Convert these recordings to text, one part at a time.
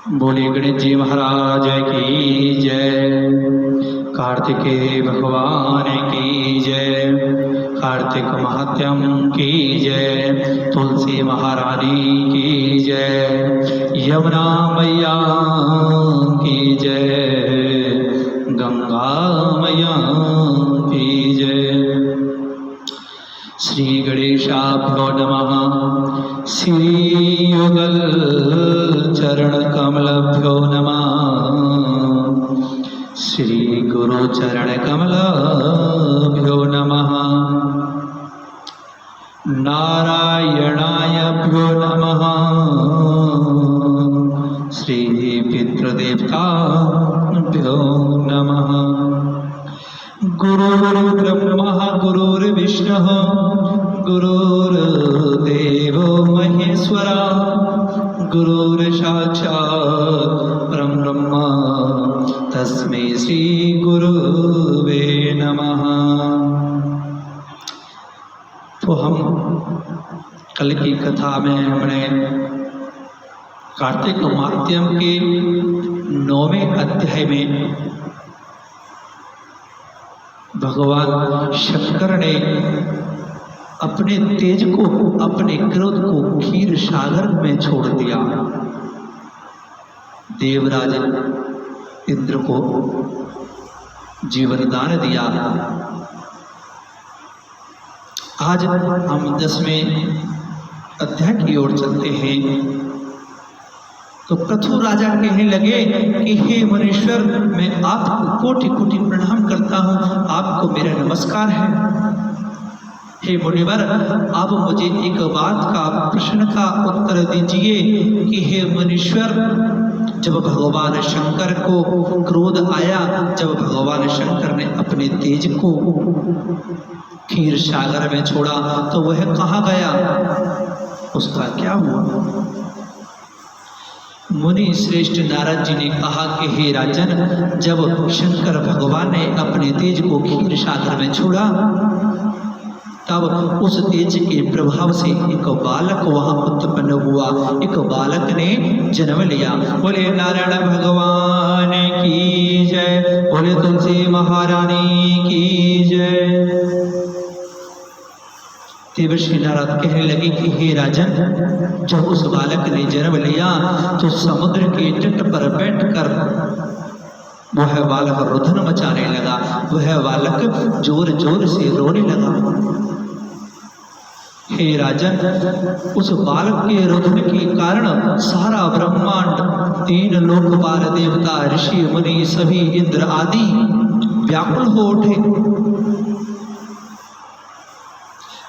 बोले गणेश जी महाराज की जय, कार्तिकेय भगवान की जय, कार्तिक महात्यम की जय, तुलसी महारानी की जय, यमुना मैया की जय, गंगा मैया की जय। श्री गणेशाभ्यो नमः। श्री युगल चरण कमलभ्यो नमः। श्री गुरु चरण कमलभ्यो नमः। नारायणायभ्यो नमः। श्री पितृदेवताभ्यो नमः। गुरुर्ब्रह्मा गुरुर्विष्णुः गुरुर्देवो महेश्वरा, गुरुर्साक्षात् परब्रह्म तस्मै श्री गुरुवे नमः। तो हम कल की कथा में हमने कार्तिक माध्यम के 9वें अध्याय में भगवान शंकर ने अपने तेज को, अपने क्रोध को क्षीर सागर में छोड़ दिया। देवराज इंद्र को जीवन दान दिया। आज हम 10वें अध्याय की ओर चलते हैं। तो पृथु राजा कहने लगे कि हे मुनीश्वर, मैं आपको कोटि कोटि प्रणाम करता हूँ, आपको मेरा नमस्कार है। हे मुनिवर, आप मुझे एक बात का, प्रश्न का उत्तर दीजिए कि हे मुनीश्वर, जब भगवान शंकर को क्रोध आया, जब भगवान शंकर ने अपने तेज को क्षीर सागर में छोड़ा, तो वह कहाँ गया, उसका क्या हुआ? मुनि श्रेष्ठ नारद जी ने कहा कि हे राजन, जब शंकर भगवान ने अपने तेज को क्षीर सागर में छोड़ा, तब उस तेज के प्रभाव से एक बालक वहां उत्पन्न हुआ। एक बालक ने जन्म लिया। बोले नारायण भगवान की जय, बोले तुलसी महारानी की जय। देवर्षि नारद कहने लगे कि हे राजन, जब उस बालक ने जन्म लिया तो समुद्र के तट पर बैठकर वह बालक रुदन मचाने लगा। वह बालक जोर जोर से रोने लगा। हे राजन, उस बालक के रुदन के कारण सारा ब्रह्मांड, 3 लोकपाल देवता, ऋषि मुनि, सभी इंद्र आदि व्याकुल हो उठे।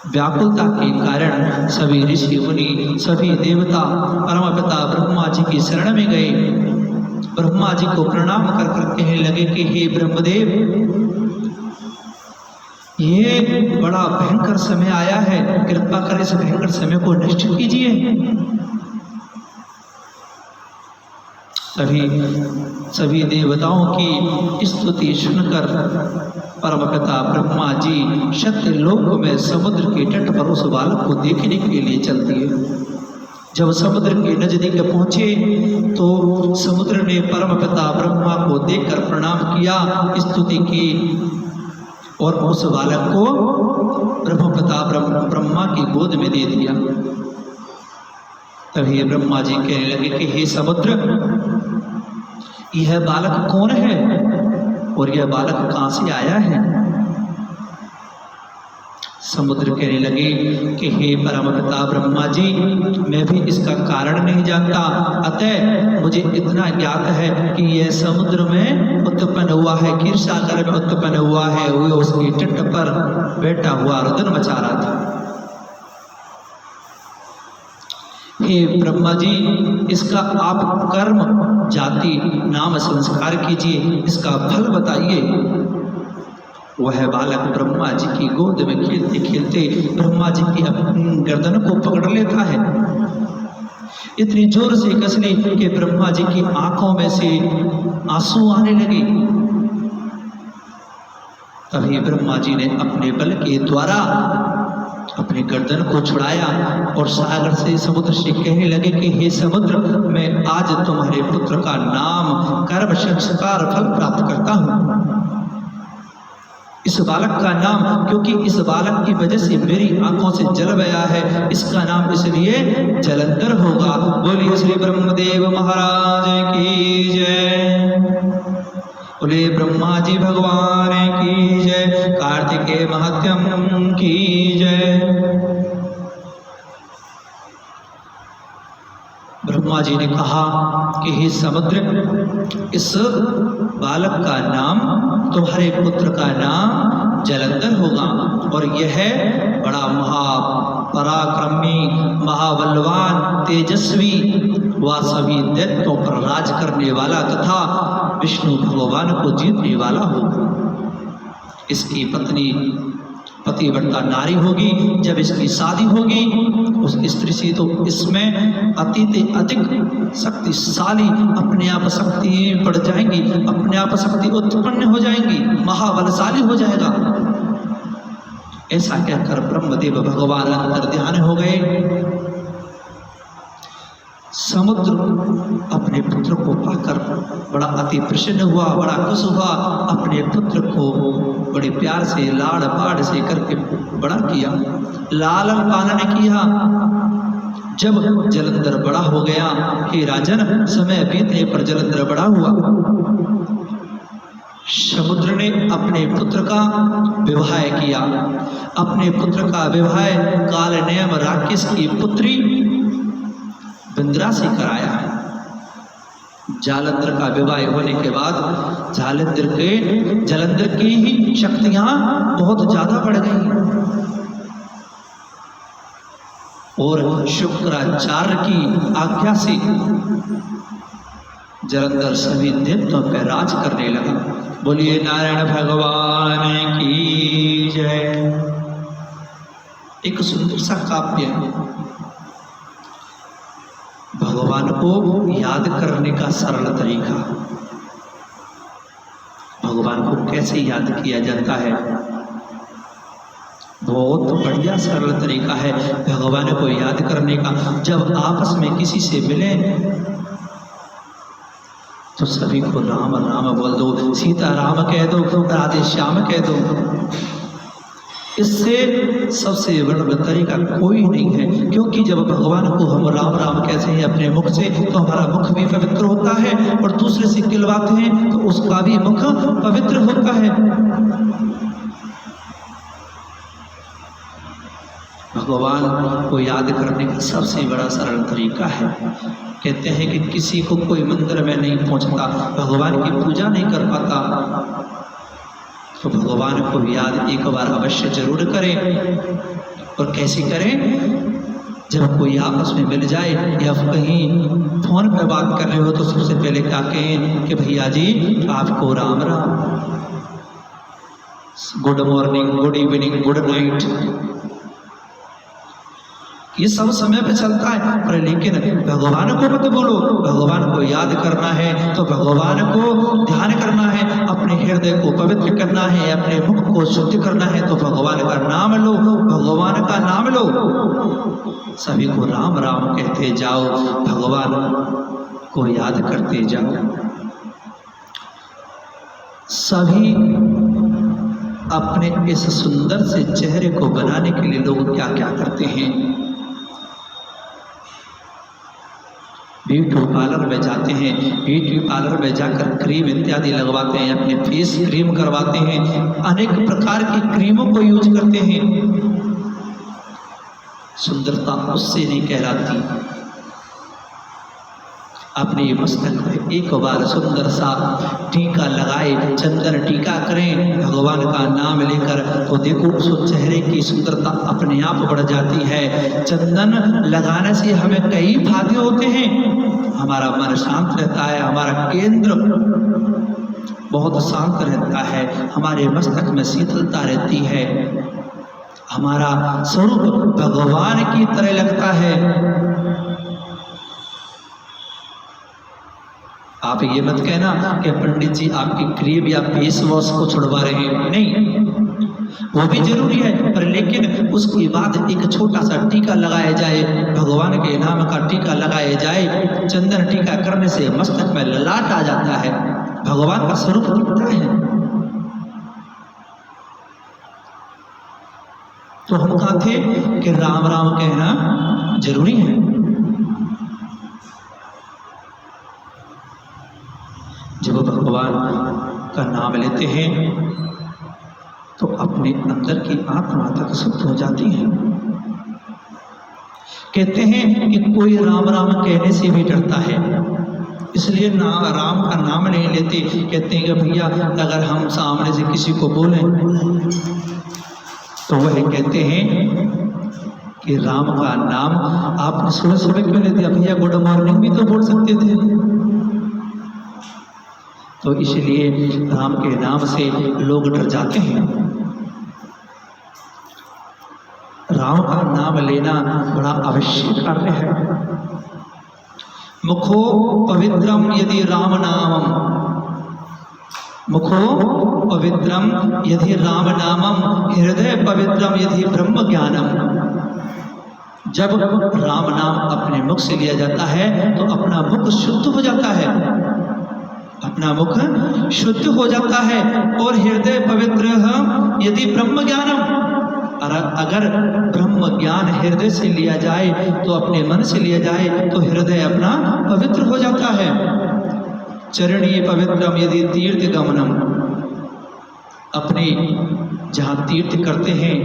व्याकुलता के कारण सभी ऋषि मुनि, सभी देवता परमपिता ब्रह्मा जी की शरण में गए। ब्रह्मा जी को प्रणाम कर कर कहने लगे कि हे ब्रह्मदेव, ये बड़ा भयंकर समय आया है, कृपा कर इस भयंकर समय को नष्ट कीजिए। सभी देवताओं की स्तुति सुनकर परमपिता ब्रह्मा जी सत्यलोक में समुद्र के तट पर उस बालक को देखने के लिए चल दिए। जब समुद्र के नजदीक पहुंचे तो समुद्र ने परमपिता ब्रह्मा को देखकर प्रणाम किया, स्तुति की और उस बालक को ब्रह्मपिता ब्रह्मा की गोद में दे दिया। तभी ब्रह्मा जी कहने लगे कि हे समुद्र, यह बालक कौन है और यह बालक कहां से आया है? समुद्र कहने लगे कि हे परमपिता ब्रह्मा जी, मैं भी इसका कारण नहीं जानता, अतः मुझे इतना ज्ञात है कि यह समुद्र में उत्पन्न हुआ है, क्षीर सागर में उत्पन्न हुआ है। वो उसके तट पर बैठा हुआ रुदन मचा रहा था। हे ब्रह्मा जी, इसका आप कर्म, जाति, नाम, संस्कार कीजिए, इसका फल बताइए। वह बालक ब्रह्मा जी की गोद में खेलते खेलते ब्रह्मा जी की गर्दन को पकड़ लेता है। इतनी जोर से कस ली कि ब्रह्मा जी की आंखों में से आंसू आने लगे। तभी ब्रह्मा जी ने अपने बल के द्वारा अपनी गर्दन को छुड़ाया और सागर से समुद्र से कहने लगे कि हे समुद्र, मैं आज तुम्हारे पुत्र का नाम गर्भ संस्कार फल प्राप्त करता हूँ। इस बालक का नाम, क्योंकि इस बालक की वजह से मेरी आंखों से जल बहा है, इसका नाम इसलिए जलंधर होगा। बोलिए श्री ब्रह्मदेव महाराज की जय। बोले ब्रह्मा जी भगवान की जय। कार्तिकेय महात्म्यम की जय। ब्रह्मा जी ने कहा कि हे समुद्र, इस बालक का नाम, तुम्हारे पुत्र का नाम जलंधर होगा और यह बड़ा महापराक्रमी, महाबलवान, तेजस्वी व सभी दैत्यों पर राज करने वाला तथा विष्णु भगवान को जीतने वाला होगा। इसकी पत्नी पतिव्रता नारी होगी। जब इसकी शादी होगी उस स्त्री से तो इसमें अतीत अधिक शक्तिशाली अपने आप शक्ति बढ़ जाएंगी, अपने आप शक्ति उत्पन्न हो जाएंगी, महाबलशाली हो जाएगा। ऐसा कहकर ब्रह्मदेव भगवान अंतर ध्यान हो गए। समुद्र अपने पुत्र को पाकर बड़ा अति प्रसन्न हुआ, बड़ा खुश हुआ। अपने पुत्र को बड़े प्यार से लाड़ पाड़ से करके बड़ा किया, लालन पालन किया। जब जलंधर बड़ा हो गया, हे राजन, समय बीतने पर जलंधर बड़ा हुआ। समुद्र ने अपने पुत्र का विवाह किया। अपने पुत्र का विवाह कालनेम राक्षस की पुत्री बिंद्रा से कराया है। जालंधर का विवाह होने के बाद जलंधर की ही शक्तियां बहुत ज्यादा बढ़ गई और शुक्राचार्य की आज्ञा से जलंधर सभी दैत्यों पर राज करने लगा। बोलिए नारायण भगवान की जय। एक सुंदर सा काव्य है। भगवान को याद करने का सरल तरीका। भगवान को कैसे याद किया जाता है? बहुत बढ़िया सरल तरीका है भगवान को याद करने का। जब आपस में किसी से मिले तो सभी को राम राम बोल दो, सीता राम कह दो, राधे श्याम कह दो। इससे सबसे बड़ा तरीका कोई नहीं है, क्योंकि जब भगवान को हम राम राम कहते हैं अपने मुख से तो हमारा मुख भी पवित्र होता है और दूसरे से खिलवाते हैं तो उसका भी मुख पवित्र होता है। भगवान को याद करने का सबसे बड़ा सरल तरीका है। कहते हैं कि किसी को कोई मंदिर में नहीं पहुंचता, भगवान की पूजा नहीं कर पाता, तो भगवान को याद एक बार अवश्य जरूर करें। और कैसे करें? जब कोई आपस में मिल जाए या कहीं फोन पे बात कर रहे हो तो सबसे पहले क्या कहें कि भैया जी आपको Ram Ram, good morning, good evening, good night. ये सब समय पे चलता है, पर लेकिन भगवान को मत बोलो। भगवान को याद करना है तो भगवान को ध्यान करना है, अपने हृदय को पवित्र करना है, अपने मुख को शुद्ध करना है तो भगवान का नाम लो, भगवान का नाम लो। सभी को राम राम कहते जाओ, भगवान को याद करते जाओ। सभी अपने इस सुंदर से चेहरे को बनाने के लिए लोग क्या क्या करते हैं? ब्यूटी पार्लर में जाते हैं, ब्यूटी पार्लर में जाकर क्रीम इत्यादि लगवाते हैं, अपने फेस क्रीम करवाते हैं, अनेक प्रकार की क्रीमों को यूज करते हैं। सुंदरता उससे नहीं कहलाती। अपने मस्तक पर एक बार सुंदर सा टीका लगाए, चंदन टीका करें भगवान का नाम लेकर, तो देखो उस चेहरे की सुंदरता अपने आप बढ़ जाती है। चंदन लगाने से हमें कई फायदे होते हैं। हमारा मन शांत रहता है, हमारा केंद्र बहुत शांत रहता है, हमारे मस्तक में शीतलता रहती है, हमारा स्वरूप भगवान की तरह लगता है। आप ये मत कहना कि पंडित जी आपकी क्रीम या फेस वॉश को छुड़वा रहे हैं, नहीं। वो भी जरूरी है, पर लेकिन उसके बाद एक छोटा सा टीका लगाया जाए, भगवान के नाम का टीका लगाया जाए। चंदन टीका करने से मस्तक में ललाट आ जाता है, भगवान का स्वरूप दिखता है। तो हम कहा थे कि राम राम कहना जरूरी है। जब भगवान का नाम लेते हैं तो अपने अंदर की आत्मा तक शुद्ध हो जाती है। कहते हैं कि कोई राम राम कहने से भी डरता है, इसलिए राम का नाम नहीं लेते। कहते हैं कि भैया अगर हम सामने से किसी को बोलें तो वह कहते हैं कि राम का नाम आपने सुबह सुबह क्यों ले दिया भैया, गुड मॉर्निंग भी तो बोल सकते थे। तो इसलिए राम के नाम से लोग डर जाते हैं। राम का नाम लेना बड़ा आवश्यक कार्य है। मुखो पवित्रम यदि राम नामम, मुखो पवित्रम यदि राम नामम, हृदय पवित्रम यदि ब्रह्म ज्ञानम। जब राम नाम अपने मुख से लिया जाता है तो अपना मुख शुद्ध हो जाता है, अपना मुख शुद्ध हो जाता है। और हृदय पवित्र यदि ब्रह्म ज्ञानम, अगर ब्रह्म ज्ञान हृदय से लिया जाए तो अपने मन से लिया जाए तो हृदय अपना पवित्र हो जाता है। चरणी पवित्रम यदि तीर्थ गमनम, अपने जहाँ तीर्थ करते हैं,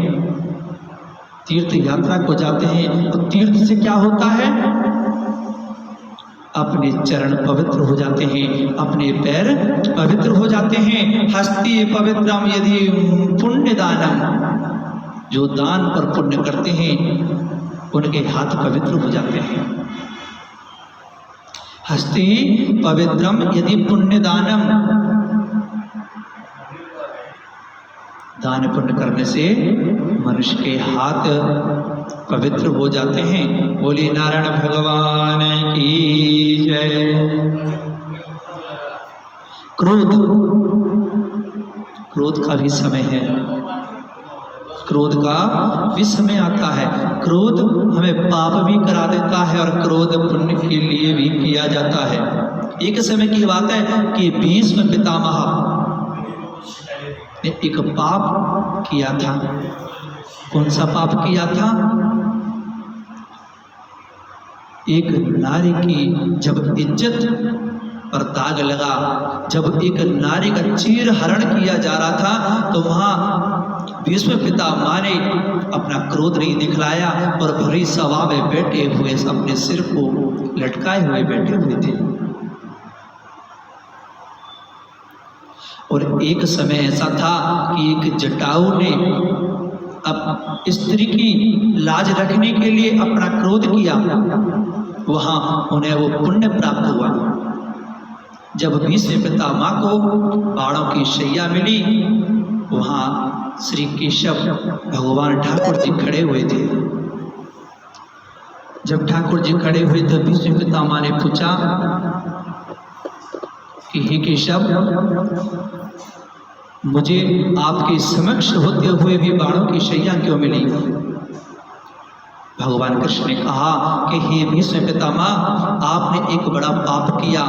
तीर्थ यात्रा को जाते हैं, तो तीर्थ से क्या होता है, अपने चरण पवित्र हो जाते हैं, अपने पैर पवित्र हो जाते हैं। हस्ती पवित्रम यदि पुण्य दानम, जो दान पर पुण्य करते हैं उनके हाथ पवित्र हो जाते हैं। हस्ती पवित्रम यदि पुण्य दानम, दान पुण्य करने से मनुष्य के हाथ पवित्र हो जाते हैं। बोली नारायण भगवान की जय। क्रोध, क्रोध का भी समय है, क्रोध का भी समय आता है। क्रोध हमें पाप भी करा देता है और क्रोध पुण्य के लिए भी किया जाता है। एक समय की बात है कि भीष्म पितामह ने एक पाप किया था। कौन सा पाप किया था? एक नारी की जब इज्जत पर दाग लगा, जब एक नारी का चीर हरण किया जा रहा था तो वहां भीष्म पितामह ने अपना क्रोध नहीं दिखलाया और भरी सभा में बैठे हुए अपने सिर को लटकाए हुए बैठे हुए थे। और एक समय ऐसा था कि एक जटाऊ ने अब स्त्री की लाज रखने के लिए अपना क्रोध किया, वहां उन्हें वो पुण्य प्राप्त हुआ। जब भीष्म पितामह को बाणों की शैया मिली, वहां श्री केशव भगवान ठाकुर जी खड़े हुए थे। जब ठाकुर जी खड़े हुए तो भीष्म पितामह ने पूछा कि हे केशव, मुझे आपके समक्ष होते हुए भी बाणों की शैया क्यों मिली? भगवान कृष्ण ने कहा कि हे भीष्म पितामह, आपने एक बड़ा पाप किया।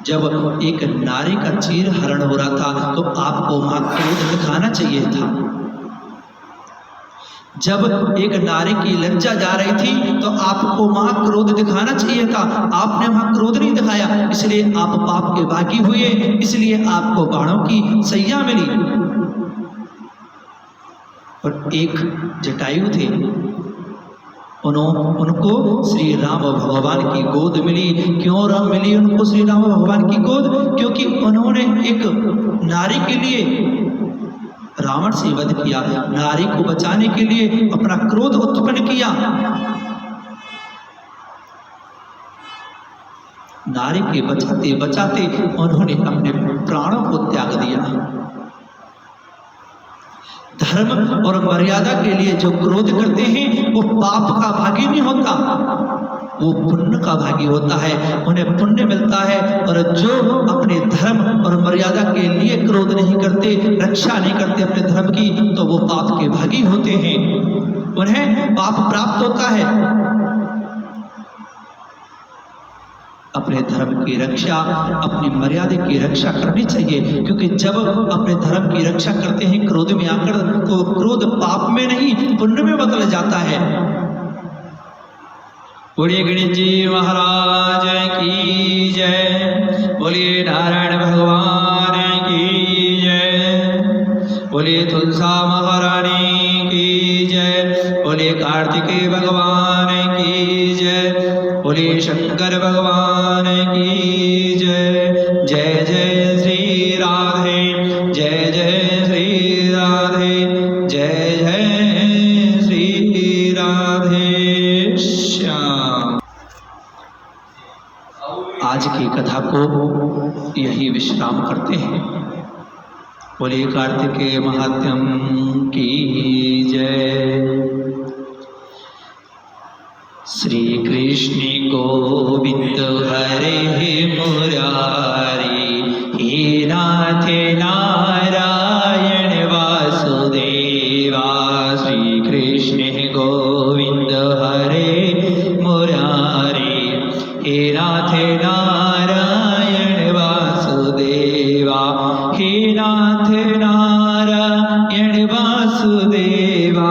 जब एक नारी का चीर हरण हो रहा था तो आपको वहां क्रोध दिखाना चाहिए था। जब एक नारी की लज्जा जा रही थी तो आपको वहां क्रोध दिखाना चाहिए था, आपने वहां क्रोध नहीं दिखाया, इसलिए आप पाप के भागी हुए, इसलिए आपको बाणों की सैया मिली। और एक जटायु थे, उनको श्री राम भगवान की गोद मिली। क्यों राम मिली उनको श्री राम भगवान की गोद? क्योंकि उन्होंने एक नारी के लिए रावण से वध किया, नारी को बचाने के लिए अपना क्रोध उत्पन्न किया। नारी के बचाते बचाते उन्होंने अपने प्राणों को त्याग दिया। धर्म और मर्यादा के लिए जो क्रोध करते हैं वो पाप का भागी नहीं होता, वो पुण्य का भागी होता है, उन्हें पुण्य मिलता है। और जो अपने धर्म और मर्यादा के लिए क्रोध नहीं करते, रक्षा नहीं करते अपने धर्म की, तो वो पाप के भागी होते हैं, उन्हें पाप प्राप्त होता है। अपने धर्म की रक्षा, अपनी मर्यादा की रक्षा करनी चाहिए, क्योंकि जब अपने धर्म की रक्षा करते हैं क्रोध में आकर, तो क्रोध पाप में नहीं पुण्य में बदल जाता है। बोलिए गणेश जी महाराज की जय, बोलिए नारायण भगवान की जय, बोलिए तुलसा महारानी की जय, बोलिए कार्तिकेय भगवान की जय, बोलिए शंकर भगवान की जय। जय जय श्री राधे, जय जय श्री राधे, जय जय श्री राधे श्याम। आज की कथा को यही विश्राम करते हैं। बोलिए कार्तिकेय महात्म की जय। श्री कृष्ण गोविंद हरे मुरारी, हे नाथ नारायण वासुदेवा। श्री कृष्ण गोविंद हरे मुरारी, हे नाथ नारायण वासुदेवा, हे नाथ नारायण वासुदेवा,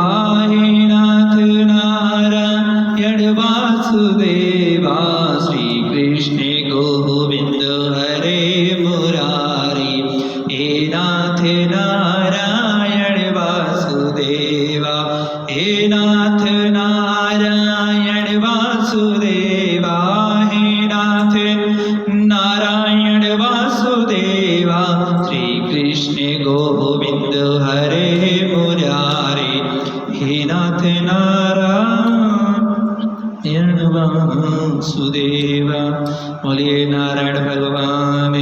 हे नाथ नारायण वासुदेवा। श्री कृष्ण गोविंद हरे मुरारी, हे नाथ नारायण वासुदेवा, हे नाथ नारायण वासुदेवा, हे नाथ नारायण वासुदेवा। श्री कृष्ण गोविंद हरे मुरारी, हे नाथ नारायण वासुदेवा। बोलिए नारायण भगवान